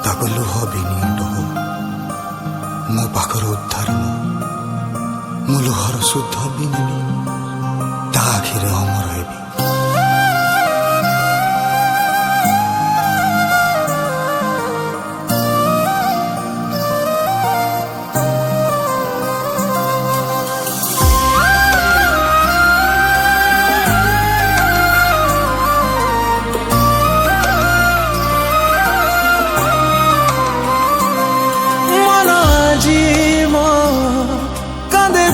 ତାକୁ ଲୁହ ବି ନିଅଣ୍ଟ ହଉ ମୋ ପାଖରେ ଉଦ୍ଧାର ମୁଁ ଲୁହର ଶୁଦ୍ଧ ବି ନେବି ତା ଆଖିରେ ଅମର ହେବି।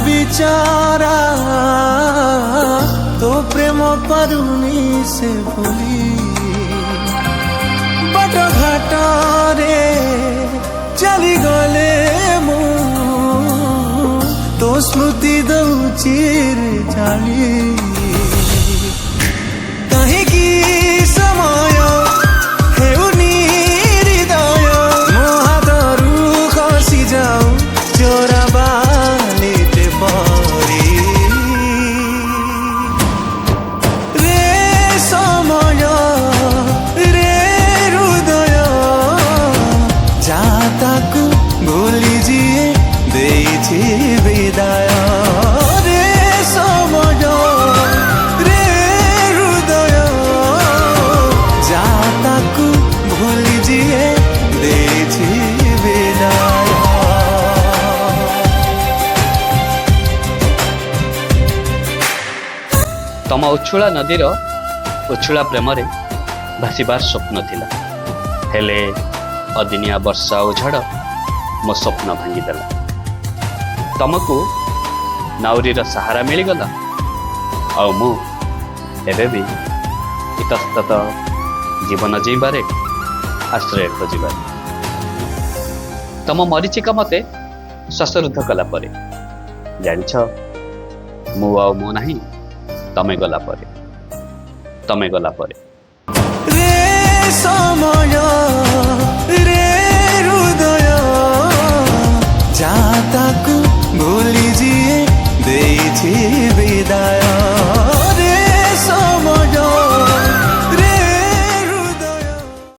बिचारा तो प्रेम परुनी से भूली बट घाटे चली गले मु तो स्मृति दौचिर जाली कहीं की समय हेउनी हृदय मो हातरू खसी जाऊ चोरा विदाय रे समय रे हृदय जाताकू भूली जिए देछि विदाय। तम उछुला नदीर उछुला प्रेम भासीबार स्वप्न थिला हेले अदिनिया वर्षा और झड़ मो स्वप्न भांगीदेला। तुमको नाउरीर सहारा मिलगला आउ मु एबे भी इतस्तत जीवन जीवारे आश्रय खोजबार। तम मरीचिका मते श्वासरुद्ध कला परे जानिछ मु आउ मु नाही तमे गला परे